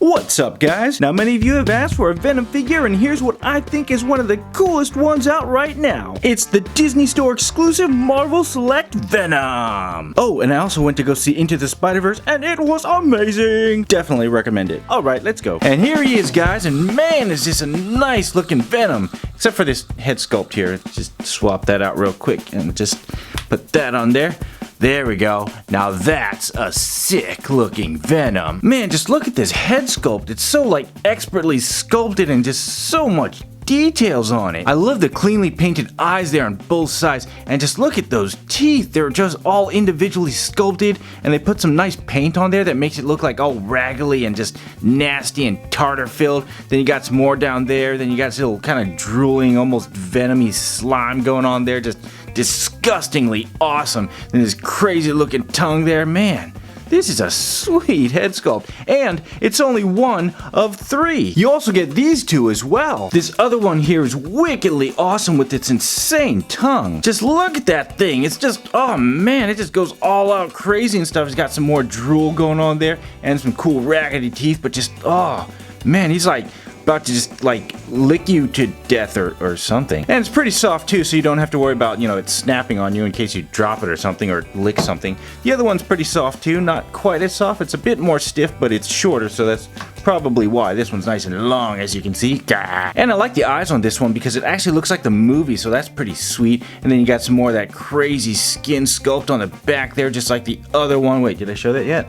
What's up, guys? Now, many of you have asked for a Venom figure, and here's what I think is one of the coolest ones out right now. It's the Disney Store exclusive Marvel Select Venom. Oh, and I also went to go see Into the Spider-Verse, and it was amazing. Definitely recommend it. All right, let's go. And here he is, guys, and man, is this a nice looking Venom. Except for this head sculpt here. Just swap that out real quick and just put that on there. There we go. Now that's a sick looking Venom. Man, just look at this head sculpt. It's so like expertly sculpted and just so much details on it. I love the cleanly painted eyes there on both sides, and just look at those teeth. They're just all individually sculpted, and they put some nice paint on there that makes it look like all raggedy and just nasty and tartar filled. Then you got some more down there. Then you got this little kind of drooling, almost venomy slime going on there, just disgustingly awesome. And this crazy looking tongue there, man. This is a sweet head sculpt, and it's only one of 3. You also get these two as well. This other one here is wickedly awesome with its insane tongue. Just look at that thing. It's just, oh man, it just goes all out crazy and stuff. It's got some more drool going on there and some cool raggedy teeth, but just, oh man, he's like about to just like lick you to death or something. And it's pretty soft too, so you don't have to worry about, you know, it snapping on you in case you drop it or something or lick something. The other one's pretty soft too, not quite as soft. It's a bit more stiff, but it's shorter, so that's probably why. This one's nice and long, as you can see. And I like the eyes on this one because it actually looks like the movie, so that's pretty sweet. And then you got some more of that crazy skin sculpt on the back there, just like the other one. Wait, did I show that yet?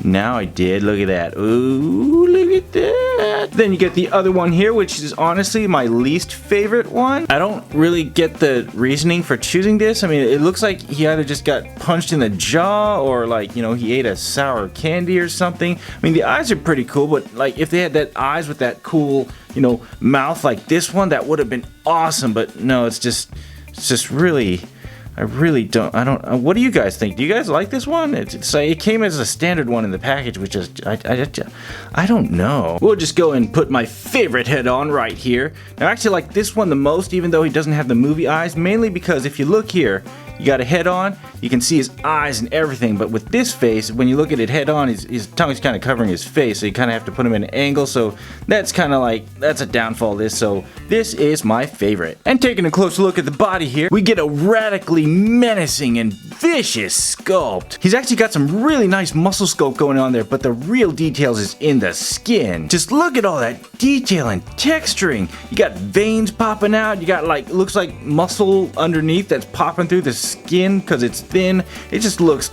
Now I did. Look at that. Ooh, look at that. Then you get the other one here, which is honestly my least favorite one. I don't really get the reasoning for choosing this. I mean, it looks like he either just got punched in the jaw or like, you know, he ate a sour candy or something. I mean, the eyes are pretty cool, but like if they had that eyes with that cool, you know, mouth like this one, that would have been awesome. But no, it's just really... I don't, what do you guys think? Do you guys like this one? It came as a standard one in the package, which is, I don't know. We'll just go and put my favorite head on right here. Now, I actually like this one the most, even though he doesn't have the movie eyes, mainly because if you look here, you got a head on, you can see his eyes and everything, but with this face, when you look at it head on, his tongue's kind of covering his face, so you kind of have to put him in an angle, so that's kind of like, that's a downfall of this, so this is my favorite. And taking a close look at the body here, we get a radically menacing and vicious sculpt. He's actually got some really nice muscle sculpt going on there, but the real details is in the skin. Just look at all that detail and texturing. You got veins popping out, you got like, looks like muscle underneath that's popping through the skin because it's thin. It just looks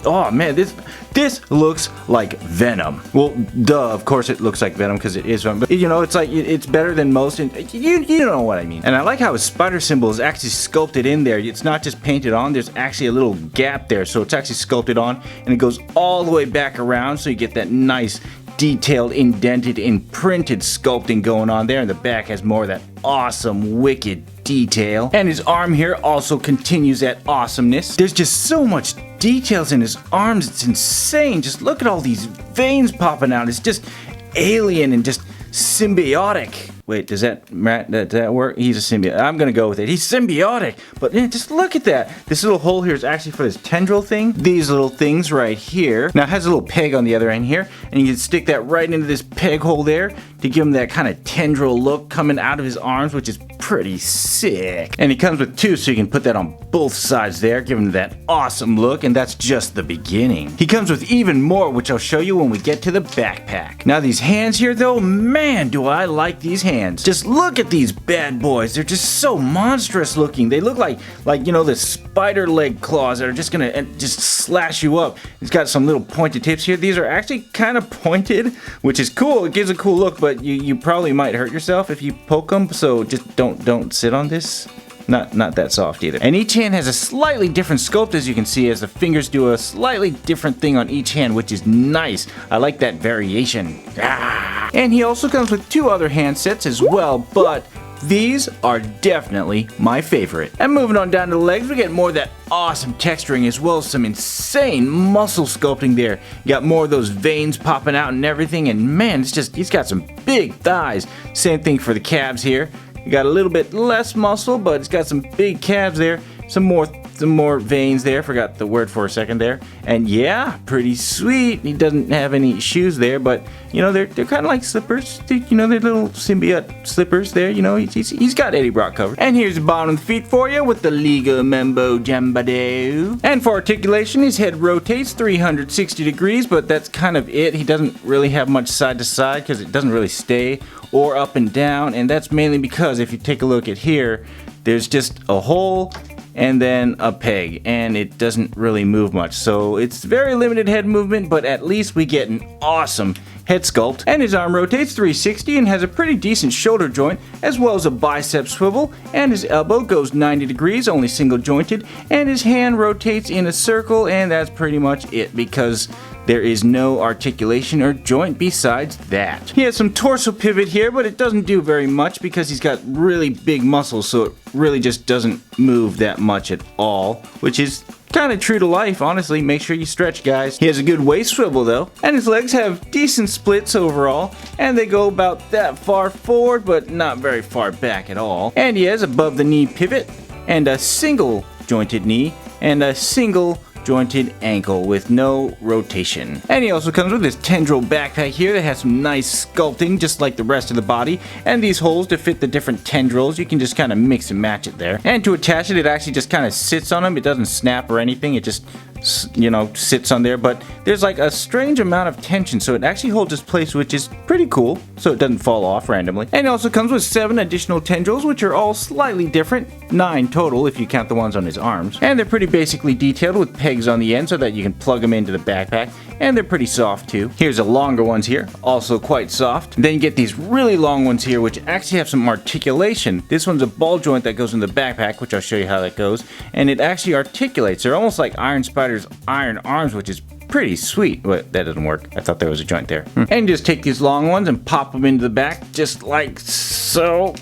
oh man, this looks like Venom. Well, duh, of course it looks like Venom because it is Venom, but you know, it's like, it's better than most, and you know what I mean. And I like how his spider symbol is actually sculpted in there. It's not just painted on, there's actually a little gap there, so it's actually sculpted on, and it goes all the way back around, so you get that nice detailed, indented, imprinted sculpting going on there, and the back has more of that awesome, wicked detail. And his arm here also continues that awesomeness. There's just so much details in his arms, it's insane. Just look at all these veins popping out. It's just alien and just symbiotic. Wait, does that work? He's a symbiote. I'm gonna go with it. He's symbiotic. But man, just look at that. This little hole here is actually for this tendril thing. These little things right here. Now it has a little peg on the other end here, and you can stick that right into this peg hole there to give him that kind of tendril look coming out of his arms, which is pretty sick. And he comes with 2, so you can put that on both sides there, give him that awesome look, and that's just the beginning. He comes with even more, which I'll show you when we get to the backpack. Now these hands here though, man, do I like these hands. Just look at these bad boys. They're just so monstrous looking. They look like you know, the spider leg claws that are just gonna just slash you up. He's got some little pointed tips here. These are actually kind of pointed, which is cool. It gives a cool look, but you probably might hurt yourself if you poke them, so just don't sit on this. Not that soft either. And each hand has a slightly different sculpt, as you can see, as the fingers do a slightly different thing on each hand, which is nice. I like that variation. And he also comes with 2 other hand sets as well, but these are definitely my favorite. And moving on down to the legs, we get more of that awesome texturing as well as some insane muscle sculpting there. You got more of those veins popping out and everything, and man, it's just, he's got some big thighs. Same thing for the calves here. You got a little bit less muscle, but it's got some big calves there. Some more some more veins there. Forgot the word for a second there. And yeah, pretty sweet. He doesn't have any shoes there, but you know, they're kind of like slippers. You know, they're little symbiote slippers there. You know, he's got Eddie Brock covered. And here's the bottom of the feet for you with the Liga Membo Jambadeo. And for articulation, his head rotates 360 degrees, but that's kind of it. He doesn't really have much side to side because it doesn't really stay, or up and down, and that's mainly because if you take a look at here, there's just a hole and then a peg, and it doesn't really move much. So it's very limited head movement, but at least we get an awesome head sculpt. And his arm rotates 360 and has a pretty decent shoulder joint, as well as a bicep swivel, and his elbow goes 90 degrees, only single jointed, and his hand rotates in a circle, and that's pretty much it, because there is no articulation or joint besides that. He has some torso pivot here, but it doesn't do very much because he's got really big muscles, so it really just doesn't move that much at all, which is kind of true to life, honestly. Make sure you stretch, guys. He has a good waist swivel though, and his legs have decent splits overall, and they go about that far forward, but not very far back at all. And he has above the knee pivot, and a single jointed knee, and a single jointed ankle with no rotation. And he also comes with this Tendril backpack here that has some nice sculpting just like the rest of the body, and these holes to fit the different tendrils. You can just kind of mix and match it there. And to attach it, it actually just kind of sits on them. It doesn't snap or anything. It just, you know, sits on there, but there's like a strange amount of tension, so it actually holds its place, which is pretty cool, so it doesn't fall off randomly. And it also comes with 7 additional tendrils, which are all slightly different, 9 total if you count the ones on his arms, and they're pretty basically detailed with pegs on the end so that you can plug them into the backpack, and they're pretty soft too. Here's the longer ones here, also quite soft. Then you get these really long ones here, which actually have some articulation. This one's a ball joint that goes in the backpack, which I'll show you how that goes, and it actually articulates. They're almost like Iron Spider's iron arms, which is pretty sweet, but that doesn't work. I thought there was a joint there. And just take these long ones and pop them into the back, just like so.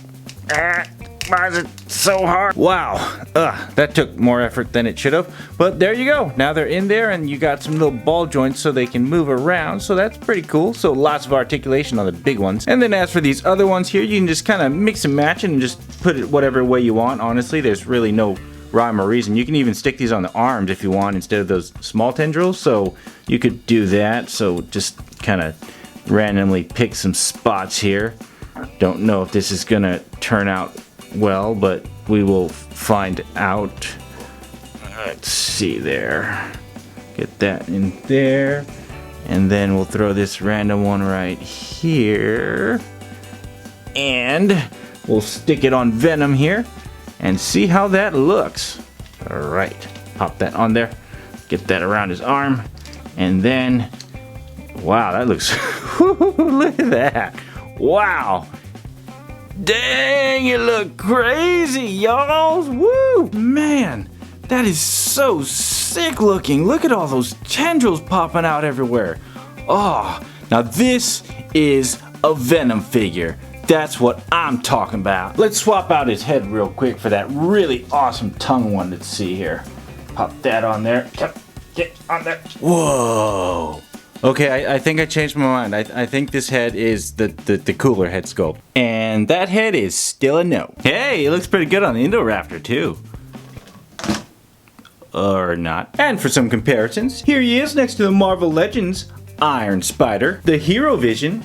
Why is it so hard? Wow, that took more effort than it should have, but there you go. Now they're in there, and you got some little ball joints so they can move around, so that's pretty cool. So lots of articulation on the big ones. And then as for these other ones here, you can just kind of mix and match it and just put it whatever way you want. Honestly, there's really no rhyme or reason. You can even stick these on the arms if you want instead of those small tendrils, so you could do that. So just kind of randomly pick some spots here. Don't know if this is gonna turn out well, but we will find out. Let's see there. Get that in there, and then we'll throw this random one right here, and we'll stick it on Venom here and see how that looks. Alright, pop that on there, get that around his arm, and then, wow, that looks, look at that, wow, dang, it look crazy, y'all, woo, man, that is so sick looking. Look at all those tendrils popping out everywhere. Oh, now this is a Venom figure. That's what I'm talking about. Let's swap out his head real quick for that really awesome tongue one. Let's see here. Pop that on there. Get on there. Whoa. Okay, I think I changed my mind. I think this head is the cooler head sculpt. And that head is still a no. Hey, it looks pretty good on the Indoraptor too. Or not. And for some comparisons, here he is next to the Marvel Legends Iron Spider, the Hero Vision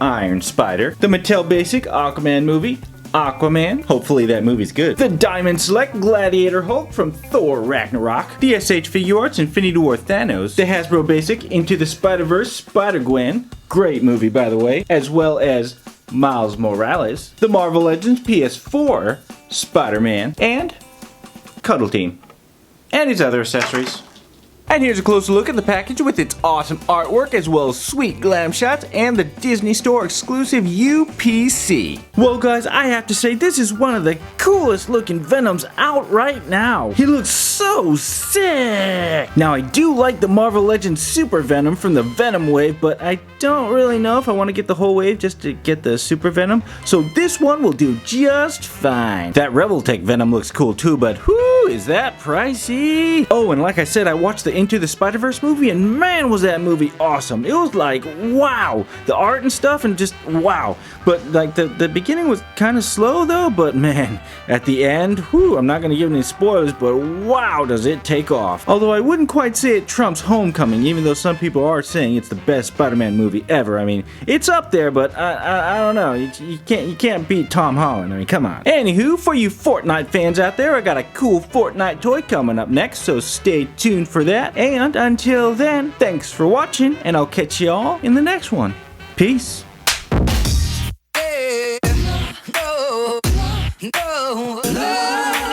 Iron Spider, the Mattel Basic Aquaman movie, Aquaman, hopefully that movie's good, the Diamond Select Gladiator Hulk from Thor Ragnarok, the SH Figuarts Infinity War Thanos, the Hasbro Basic Into the Spider-Verse Spider-Gwen, great movie by the way, as well as Miles Morales, the Marvel Legends PS4 Spider-Man, and Cuddle Team, and his other accessories. And here's a closer look at the package with its awesome artwork, as well as sweet glam shots and the Disney Store exclusive UPC. Well guys, I have to say this is one of the coolest looking Venoms out right now. He looks so sick! Now I do like the Marvel Legends Super Venom from the Venom wave, but I don't really know if I want to get the whole wave just to get the Super Venom, so this one will do just fine. That Rebel Tech Venom looks cool too, but whoo, is that pricey? Oh, and like I said, I watched the the Into the Spider-Verse movie, and man, was that movie awesome. It was like, wow, the art and stuff, and just wow. But like the beginning was kind of slow though, but man, at the end, whew, I'm not gonna give any spoilers, but wow, does it take off. Although I wouldn't quite say it trumps Homecoming, even though some people are saying it's the best Spider-Man movie ever. I mean, it's up there, but I don't know. You can't beat Tom Holland. I mean, come on. Anywho, for you Fortnite fans out there, I got a cool Fortnite toy coming up next, so stay tuned for that. And until then, thanks for watching, and I'll catch y'all in the next one. Peace.